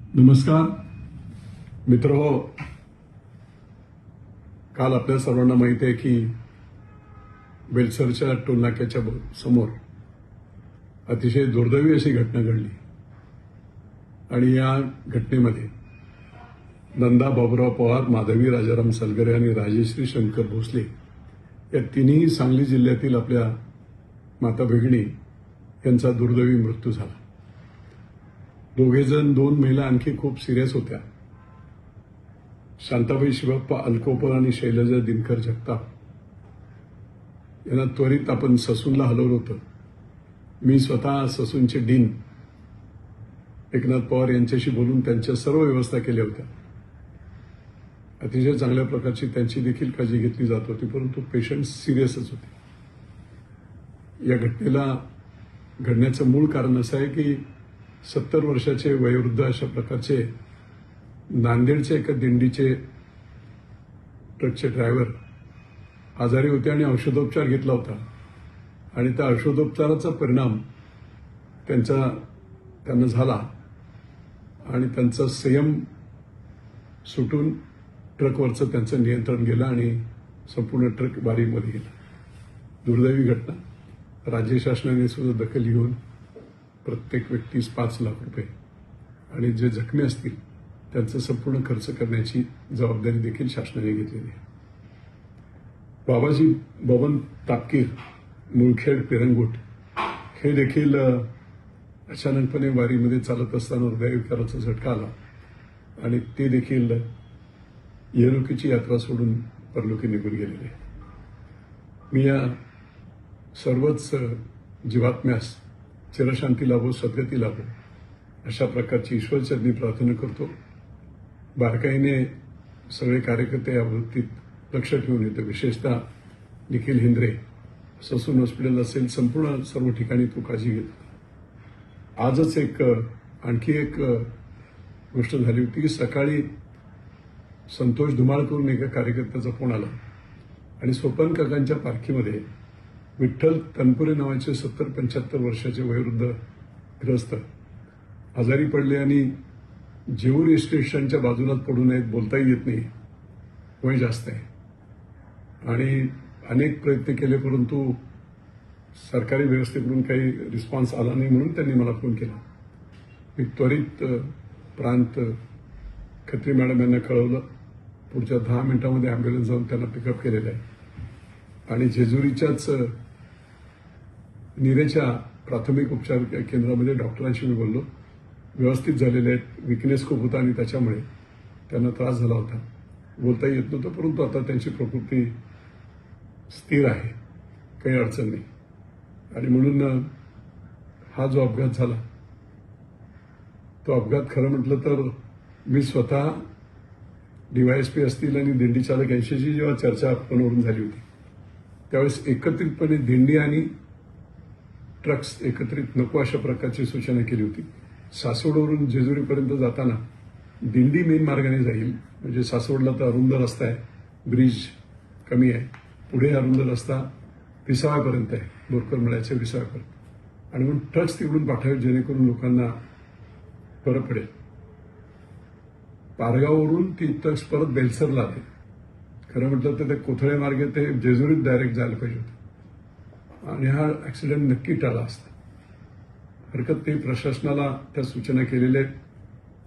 नमस्कार मित्रहो, काल आपल्या सर्वांना माहिती आहे की बेलसरच्या टोलनाक्याच्या समोर अतिशय दुर्दैवी अशी घटना घडली आणि या घटनेमध्ये नंदा बाबुराव पवार, माधवी राजाराम सलगरे आणि राजेश्री शंकर भोसले या तिन्ही सांगली जिल्ह्यातील आपल्या माता भगिनी यांचा दुर्दैवी मृत्यू झाला. दोघेजण, दोन महिला आणखी खूप सिरियस होत्या. शांताबाई शिवप्पा अलकोपर आणि शैलजा दिनकर जगताप यांना त्वरित आपण ससूनला हलवलं होतं. मी स्वतः ससूनचे डीन एकनाथ पवार यांच्याशी बोलून त्यांच्या सर्व व्यवस्था केल्या होत्या. अतिशय चांगल्या प्रकारची त्यांची देखील काळजी घेतली जात होती, परंतु पेशंट सिरियसच होते. या घटनेला घडण्याचं मूळ कारण असं आहे की 70 वर्षाचे वयोवृद्ध अशा प्रकारचे नांदेडच्या एका दिंडीचे ट्रकचे ड्रायव्हर आजारी होते आणि औषधोपचार घेतला होता आणि त्या औषधोपचाराचा परिणाम त्यांना झाला आणि त्यांचा संयम सुटून ट्रकवरचं त्यांचं नियंत्रण गेलं आणि संपूर्ण ट्रक बारीमध्ये गेला. दुर्दैवी घटना. राज्य शासनाने सुद्धा दखल घेऊन प्रत्येक व्यक्तीस 5 लाख रुपये आणि जे जखमी असतील त्यांचा संपूर्ण खर्च करण्याची जबाबदारी देखील शासनाने घेतलेली आहे. बाबाजी बबन तापकीर, मुळखेड, पिरंगुट हे देखील अचानकपणे वारीमध्ये चालत असताना हृदयविकाराचा झटका आला आणि ते देखील येरुकीची यात्रा सोडून परलोकी निघून गेलेले. मी या सर्वच जीवात्म्यास चिरशांती लाभो, सद्गती लाभो अशा प्रकारची ईश्वरचरणी प्रार्थना करतो. बारकाईने सगळे कार्यकर्ते या वृत्तीत लक्ष ठेवून येतो. विशेषतः निखिल हिंद्रे, ससून हॉस्पिटल असेल, संपूर्ण सर्व ठिकाणी तो काळजी घेतो. आजच आणखी एक गोष्ट झाली होती की सकाळी संतोष धुमाळकरून एका कार्यकर्त्याचा फोन आला आणि सोपन काकांच्या पालखीमध्ये विठ्ठल तनपुरे नावाचे 70-75 वर्षाचे वयोवृद्ध ग्रस्त आजारी पडले आणि जेऊर स्टेशनच्या बाजूलाच पडून आहेत, बोलताही येत नाही, वय जास्त आहे आणि अनेक प्रयत्न केले परंतु सरकारी व्यवस्थेकडून काही रिस्पॉन्स आला नाही. म्हणून त्यांनी मला फोन केला. मी त्वरित प्रांत खत्री मॅडम यांना कळवलं. पुढच्या 10 मिनिटांमध्ये अँब्युलन्स जाऊन त्यांना पिकअप केलेलं आहे आणि जेजुरीच्याच निरेच्या प्राथमिक उपचार केंद्रामध्ये डॉक्टरांशी मी बोललो. व्यवस्थित झालेले आहेत. विकनेस खूप होता आणि त्याच्यामुळे त्यांना त्रास झाला होता, बोलता येत नव्हतं, परंतु आता त्यांची प्रकृती स्थिर आहे, काही अडचण नाही. आणि म्हणून हा जो अपघात झाला तो अपघात खरं म्हटलं तर मी स्वतः डीवायएसपी असतील आणि दिंडी चालक यांच्याशी जेव्हा चर्चा फोनवरून झाली होती त्यावेळेस एकत्रितपणे दिंडी आणि ट्रक्स एकत्रित नको अशा प्रकारची सूचना केली होती. सासवडवरून जेजुरीपर्यंत जाताना दिंडी मेन मार्गाने जाईल, म्हणजे सासवडला तर अरुंद रस्ता आहे, ब्रिज कमी आहे, पुढे अरुंद रस्ता विसाव्यापर्यंत आहे, बोरकर मळ्याच्या विसाव्यापर्यंत, आणि म्हणून ट्रक्स तिकडून पाठवावेत जेणेकरून लोकांना बरं पडेल. पारगाववरून ती ट्रक्स परत बेलसरला आले. खरं म्हटलं तर ते कोथळे मार्गे ते जेजुरीत डायरेक्ट जायला पाहिजे होतं आणि हा ऍक्सिडेंट नक्की टाळला असता. हरकत नाही, प्रशासनाला त्या सूचना केलेल्या आहेत.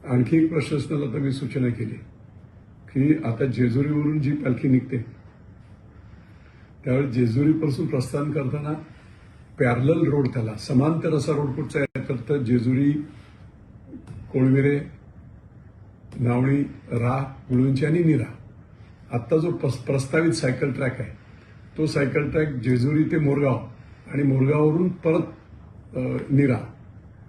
आणखी एक प्रशासनाला तर मी सूचना केली की आता जेजुरीवरून जी पालखी निघते त्यावेळी जेजुरीपासून प्रस्थान करताना पॅरलल रोड, त्याला समांतर असा रोड कुठचा आहे तर जेजुरी, कोळविरे, नावणी, राह, गुळुंची आणि नीरा, आत्ता जो प्रस्तावित सायकल ट्रॅक आहे तो सायकल ट्रॅक जेजुरी ते मोरगाव आणि मोरगाववरून परत नीरा.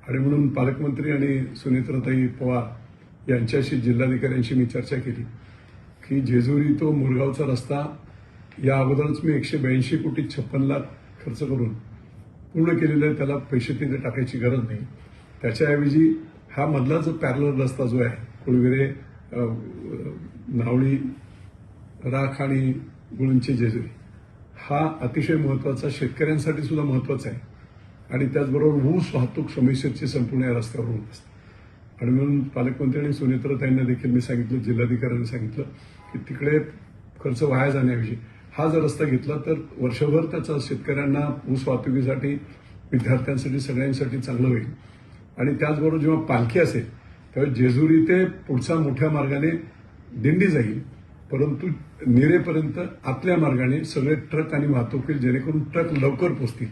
आणि म्हणून पालकमंत्री आणि सुनेत्राताई पवार यांच्याशी, जिल्हाधिकाऱ्यांशी मी चर्चा केली की जेजुरी तो मोरगावचा रस्ता या अगोदरच मी 182 कोटी 56 लाख खर्च करून पूर्ण केलेला आहे, त्याला पैसे तिथे टाकायची गरज नाही. त्याच्याऐवजी हा मधला जो पॅरलल रस्ता जो आहे कोळविरे, नावळी, राख आणि गुळुंची जेजुरी, हा अतिशय महत्वाचा, शेतकऱ्यांसाठी सुद्धा महत्वाचा आहे आणि त्याचबरोबर ऊस वाहतूक समस्येची संपूर्ण या रस्त्यावर होत असते. आणि म्हणून पालकमंत्री आणि सुनेत्राताईंना देखील मी सांगितलं, जिल्हाधिकाऱ्यांनी सांगितलं की तिकडे खर्च वाया जाण्याऐवजी हा जर रस्ता घेतला तर वर्षभर त्याचा शेतकऱ्यांना ऊस वाहतुकीसाठी, विद्यार्थ्यांसाठी, सगळ्यांसाठी चांगलं होईल. आणि त्याचबरोबर जेव्हा पालखी असेल त्यावेळी जेजुरी ते पुढच्या मोठ्या मार्गाने दिंडी जाईल, परंतु निरेपर्यंत आतल्या मार्गाने सगळे ट्रक आणि वाहतूक होईल, जेणेकरून ट्रक लवकर पोहोचतील.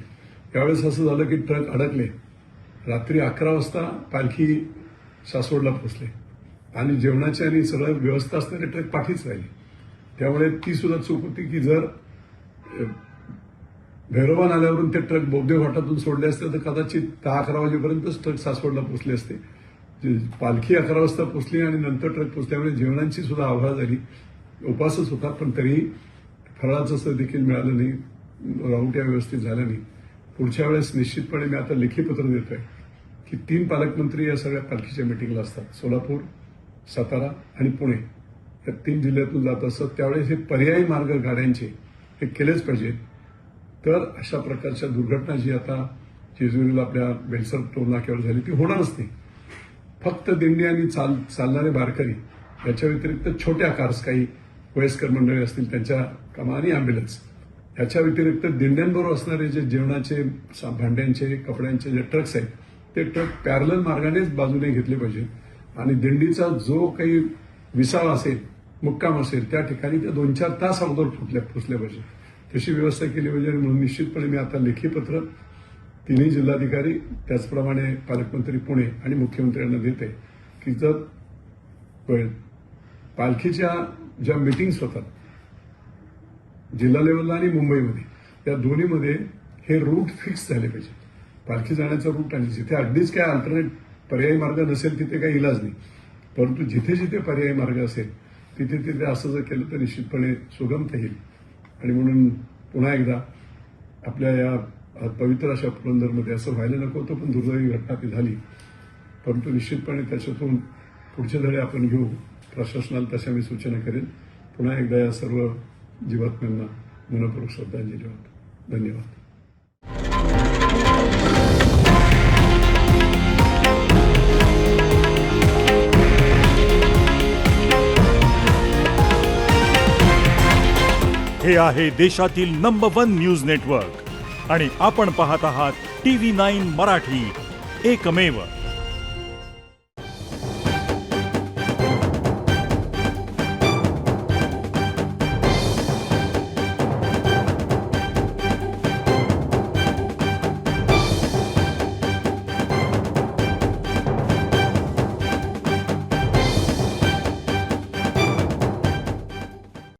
यावेळेस असं झालं की ट्रक अडकले. रात्री 11 वाजता पालखी सासवडला पोहोचले आणि जेवणाची आणि सगळं व्यवस्था असणारे ट्रक पाठीच राहिले. त्यामुळे ती सुद्धा चूक होती की जर भैरवान आल्यावरून ते ट्रक बोगदे घाटातून सोडले असते तर कदाचित 10-11 वाजेपर्यंतच ट्रक सासवडला पोहोचले असते. पालखी 11 वाजता पोहोचली आणि नंतर ट्रक पोहोचल्यामुळे जेवणाची सुद्धा अभाव झाली. उपासच होता, पण तरीही फराळाचं असं देखील मिळालं नाही, राहुट्या व्यवस्थित झाल्या नाही. पुढच्या वेळेस निश्चितपणे मी आता लेखी पत्र देतोय की 3 पालकमंत्री या सगळ्या पालखीच्या मिटिंगला असतात. सोलापूर, सातारा आणि पुणे या 3 जिल्ह्यातून जात असतात. त्यावेळेस हे पर्यायी मार्ग गाड्यांचे हे केलेच पाहिजेत. तर अशा प्रकारच्या दुर्घटना जी आता जेजुरीला आपल्या बेलसर टोल नाक्यावर झाली ती होणारच नाही. फक्त दिंडी आणि चालणारे वारकरी याच्या व्यतिरिक्त छोट्या कार्स, काही वयस्कर मंडळी असतील त्यांच्या कामा आणि अँब्युलन्स, याच्या व्यतिरिक्त दिंड्यांबरोबर असणारे जे जेवणाचे, भांड्यांचे, कपड्यांचे जे ट्रक्स आहेत ते ट्रक पॅरलल मार्गानेच बाजूने घेतले पाहिजेत आणि दिंडीचा जो काही विसावा असेल, मुक्काम असेल, त्या ठिकाणी ते 2-4 तास अगोदर पोचल्या पाहिजे. तशी व्यवस्था केली पाहिजे. म्हणून निश्चितपणे मी आता लेखी पत्र 3 जिल्हाधिकारी, त्याचप्रमाणे पालकमंत्री पुणे आणि मुख्यमंत्र्यांना देते की जर पालखीच्या ज्या मिटिंग्स होतात जिल्हा लेवलला आणि मुंबईमध्ये, त्या दोन्हीमध्ये हे रूट फिक्स झाले पाहिजे. पालखी जाण्याचा रूट आणि जिथे अगदीच काय अल्टरनेट पर्यायी मार्ग नसेल तिथे काही इलाज नाही, परंतु जिथे जिथे पर्यायी मार्ग असेल तिथे तिथे असं जर केलं तर निश्चितपणे सुगमता येईल. आणि म्हणून पुन्हा एकदा आपल्या या पवित्र अशा पुरंदरमध्ये असं व्हायला नको होतं, पण दुर्दैवी घटना ती झाली. परंतु निश्चितपणे त्याच्यातून पुढचे धडे आपण घेऊ. प्रशासनाला तशा मी सूचना करेन. पुन्हा एकदा या सर्व जीवात्म्यांना मनपूर्वक श्रद्धांजली वाहतो. धन्यवाद. हे आहे देशातील नंबर 1 न्यूज नेटवर्क आणि आपण पाहत आहात TV9 मराठी, एकमेव.